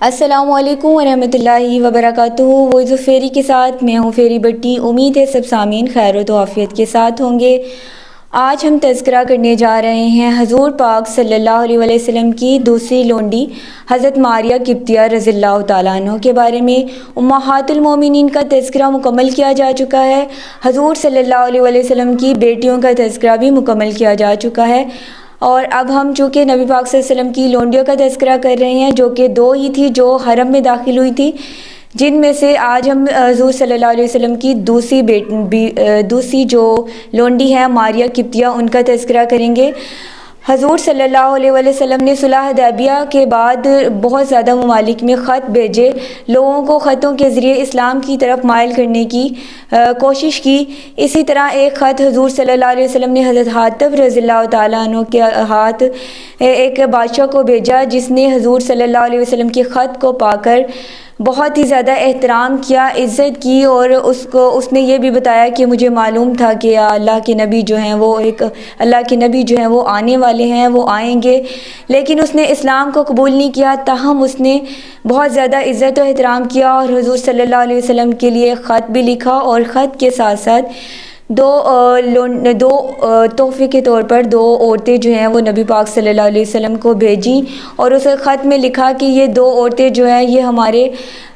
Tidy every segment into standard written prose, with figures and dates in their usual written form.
السلام علیکم ورحمۃ اللہ وبرکاتہ۔ وائس آف فیری کے ساتھ میں ہوں فیری بٹی۔ امید ہے سب سامعین خیر و عافیت کے ساتھ ہوں گے۔ آج ہم تذکرہ کرنے جا رہے ہیں حضور پاک صلی اللہ علیہ وسلم کی دوسری لونڈی حضرت ماریہ قبطیہ رضی اللہ تعالیٰ عنہ کے بارے میں۔ امہات المومنین کا تذکرہ مکمل کیا جا چکا ہے، حضور صلی اللہ علیہ وسلم کی بیٹیوں کا تذکرہ بھی مکمل کیا جا چکا ہے، اور اب ہم چونکہ نبی پاک صلی اللہ علیہ وسلم کی لونڈیوں کا تذکرہ کر رہے ہیں، جو کہ دو ہی تھی جو حرم میں داخل ہوئی تھی، جن میں سے آج ہم حضور صلی اللہ علیہ وسلم کی دوسری جو لونڈی ہے ماریہ قبطیہ، ان کا تذکرہ کریں گے۔ حضور صلی اللہ علیہ وسلم نے صلح حدیبیہ کے بعد بہت زیادہ ممالک میں خط بھیجے، لوگوں کو خطوں کے ذریعے اسلام کی طرف مائل کرنے کی کوشش کی۔ اسی طرح ایک خط حضور صلی اللہ علیہ وسلم نے حضرت حاتب رضی اللہ تعالیٰ عنہ کے ہاتھ ایک بادشاہ کو بھیجا، جس نے حضور صلی اللہ علیہ وسلم کے خط کو پا کر بہت ہی زیادہ احترام کیا، عزت کی، اور اس نے یہ بھی بتایا کہ مجھے معلوم تھا کہ اللہ کے نبی جو ہیں وہ آنے والے ہیں، وہ آئیں گے، لیکن اس نے اسلام کو قبول نہیں کیا۔ تاہم اس نے بہت زیادہ عزت و احترام کیا اور حضور صلی اللہ علیہ وسلم کے لیے خط بھی لکھا، اور خط کے ساتھ ساتھ دو تحفے کے طور پر دو عورتیں جو ہیں وہ نبی پاک صلی اللہ علیہ وسلم کو بھیجیں، اور اس خط میں لکھا کہ یہ دو عورتیں جو ہیں یہ ہمارے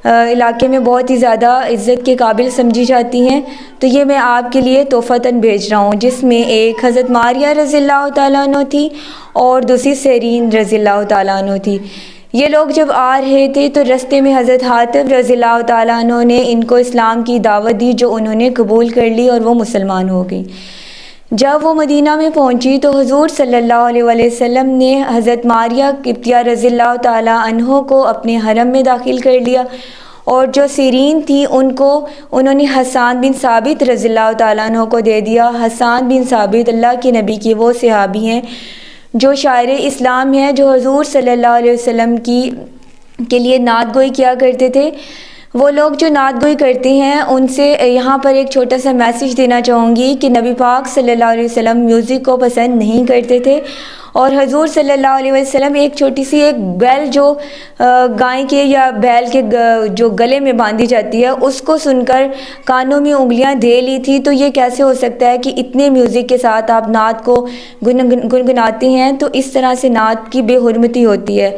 علاقے میں بہت ہی زیادہ عزت کے قابل سمجھی جاتی ہیں، تو یہ میں آپ کے لیے تحفتاً بھیج رہا ہوں، جس میں ایک حضرت ماریہ رضی اللہ تعالیٰ عنہ تھی اور دوسری سیرین رضی اللہ تعالیٰ عنہ تھی۔ یہ لوگ جب آ رہے تھے تو رستے میں حضرت حاتب رضی اللہ تعالیٰ عنہ نے ان کو اسلام کی دعوت دی، جو انہوں نے قبول کر لی اور وہ مسلمان ہو گئی۔ جب وہ مدینہ میں پہنچی تو حضور صلی اللہ علیہ وسلم نے حضرت ماریہ قبطیہ رضی اللہ تعالیٰ عنہ کو اپنے حرم میں داخل کر لیا، اور جو سیرین تھی انہوں نے حسان بن ثابت رضی اللہ تعالیٰ عنہ کو دے دیا۔ حسان بن ثابت اللہ کے نبی کے وہ صحابی ہیں جو شاعر اسلام ہیں، جو حضور صلی اللہ علیہ وسلم کے لیے نعت گوئی کیا کرتے تھے۔ وہ لوگ جو نعت گوئی کرتے ہیں ان سے یہاں پر ایک چھوٹا سا میسیج دینا چاہوں گی کہ نبی پاک صلی اللہ علیہ وسلم میوزک کو پسند نہیں کرتے تھے، اور حضور صلی اللہ علیہ وسلم ایک چھوٹی سی ایک بیل جو گائے کے یا بیل کے جو گلے میں باندھی جاتی ہے، اس کو سن کر کانوں میں انگلیاں دے لی تھی۔ تو یہ کیسے ہو سکتا ہے کہ اتنے میوزک کے ساتھ آپ نعت کو گنگناتے ہیں؟ تو اس طرح سے نعت کی بے حرمتی ہوتی ہے۔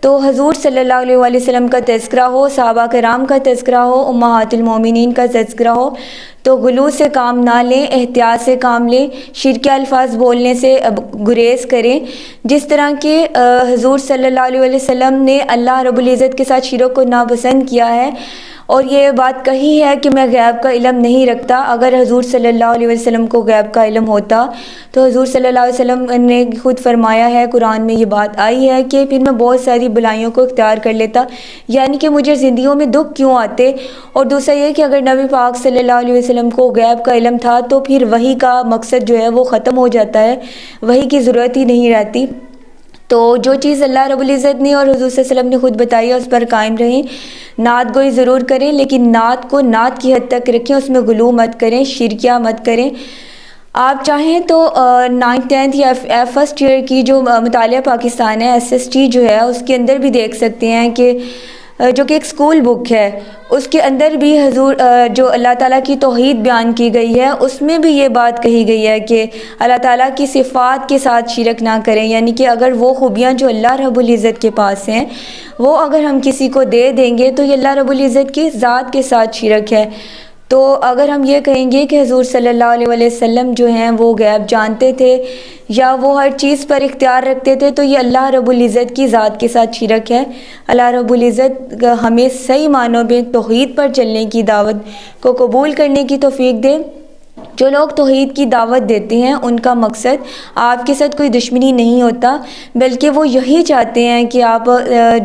تو حضور صلی اللہ علیہ وسلم کا تذکرہ ہو، صحابہ کرام کا تذکرہ ہو، امہات المومنین کا تذکرہ ہو، تو غلو سے کام نہ لیں، احتیاط سے کام لیں، شرکی الفاظ بولنے سے گریز کریں۔ جس طرح کہ حضور صلی اللہ علیہ وسلم نے اللہ رب العزت کے ساتھ شرک کو ناپسند کیا ہے، اور یہ بات کہی ہے کہ میں غیب کا علم نہیں رکھتا۔ اگر حضور صلی اللہ علیہ وسلم کو غیب کا علم ہوتا تو حضور صلی اللہ علیہ وسلم نے خود فرمایا ہے، قرآن میں یہ بات آئی ہے کہ پھر میں بہت ساری بلائیوں کو اختیار کر لیتا، یعنی کہ مجھے زندگیوں میں دکھ کیوں آتے۔ اور دوسرا یہ کہ اگر نبی پاک صلی اللہ علیہ وسلم کو غیب کا علم تھا تو پھر وحی کا مقصد جو ہے وہ ختم ہو جاتا ہے، وحی کی ضرورت ہی نہیں رہتی۔ تو جو چیز اللہ رب العزت نے اور حضور صلی اللہ علیہ وسلم نے خود بتائی ہے اس پر قائم رہیں۔ نعت گوئی ضرور کریں، لیکن نعت کو نعت کی حد تک رکھیں، اس میں غلو مت کریں، شرکیہ مت کریں۔ آپ چاہیں تو 9th 10th یا فرسٹ ایئر کی جو مطالعہ پاکستان ہے SST جو ہے، اس کے اندر بھی دیکھ سکتے ہیں کہ جو کہ ایک اسکول بک ہے، اس کے اندر بھی حضور جو اللہ تعالیٰ کی توحید بیان کی گئی ہے، اس میں بھی یہ بات کہی گئی ہے کہ اللہ تعالیٰ کی صفات کے ساتھ شرک نہ کریں، یعنی کہ اگر وہ خوبیاں جو اللہ رب العزت کے پاس ہیں وہ اگر ہم کسی کو دے دیں گے تو یہ اللہ رب العزت کی ذات کے ساتھ شرک ہے۔ تو اگر ہم یہ کہیں گے کہ حضور صلی اللہ علیہ وسلم جو ہیں وہ غیب جانتے تھے یا وہ ہر چیز پر اختیار رکھتے تھے، تو یہ اللہ رب العزت کی ذات کے ساتھ شرک ہے۔ اللہ رب العزت ہمیں صحیح معنوں میں توحید پر چلنے کی دعوت کو قبول کرنے کی توفیق دے۔ جو لوگ توحید کی دعوت دیتے ہیں ان کا مقصد آپ کے ساتھ کوئی دشمنی نہیں ہوتا، بلکہ وہ یہی چاہتے ہیں کہ آپ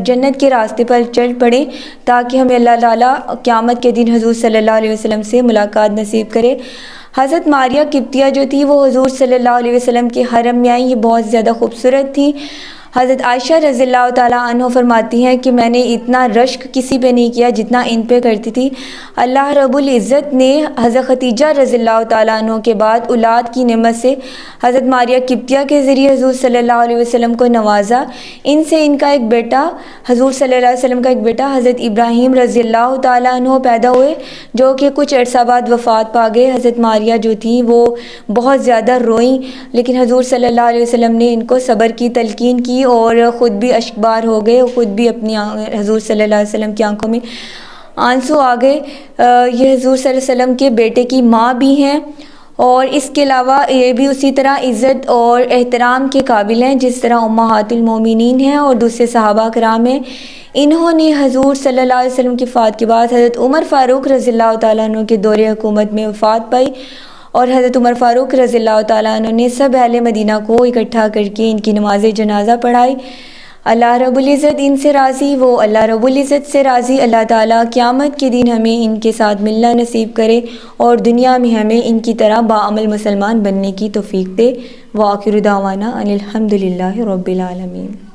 جنت کے راستے پر چل پڑیں، تاکہ ہمیں اللہ تعالیٰ قیامت کے دن حضور صلی اللہ علیہ وسلم سے ملاقات نصیب کرے۔ حضرت ماریہ قبطیہ جو تھی وہ حضور صلی اللہ علیہ وسلم کے حرم میں آئیں۔ یہ بہت زیادہ خوبصورت تھی۔ حضرت عائشہ رضی اللہ تعالیٰ عنہ فرماتی ہیں کہ میں نے اتنا رشک کسی پہ نہیں کیا جتنا ان پہ کرتی تھی۔ اللہ رب العزت نے حضرت خدیجہ رضی اللہ تعالیٰ عنہ کے بعد اولاد کی نعمت سے حضرت ماریہ قبطیہ کے ذریعے حضور صلی اللہ علیہ وسلم کو نوازا۔ ان سے ان کا ایک بیٹا، حضور صلی اللہ علیہ وسلم کا ایک بیٹا حضرت ابراہیم رضی اللہ تعالیٰ عنہ پیدا ہوئے، جو کہ کچھ عرصہ بعد وفات پا گئے۔ حضرت ماریہ جو تھیں وہ بہت زیادہ روئیں، لیکن حضور صلی اللہ علیہ وسلم نے ان کو صبر کی تلقین کی اور خود بھی اشکبار ہو گئے، خود بھی اپنی حضور صلی اللہ علیہ وسلم کی آنکھوں میں آنسو آ گئے۔ یہ حضور صلی اللہ علیہ وسلم کے بیٹے کی ماں بھی ہیں، اور اس کے علاوہ یہ بھی اسی طرح عزت اور احترام کے قابل ہیں جس طرح امہات المومنین ہیں اور دوسرے صحابہ کرام ہیں۔ انہوں نے حضور صلی اللہ علیہ وسلم کی وفات کے بعد حضرت عمر فاروق رضی اللہ تعالیٰ عنہ کے دور حکومت میں وفات پائی، اور حضرت عمر فاروق رضی اللہ تعالیٰ عنہ نے سب اہل مدینہ کو اکٹھا کر کے ان کی نماز جنازہ پڑھائی۔ اللہ رب العزت ان سے راضی، وہ اللہ رب العزت سے راضی۔ اللہ تعالیٰ قیامت کے دن ہمیں ان کے ساتھ ملنا نصیب کرے اور دنیا میں ہمیں ان کی طرح باعمل مسلمان بننے کی توفیق دے۔ وآخر دعوانا ان الحمد للہ رب العالمین۔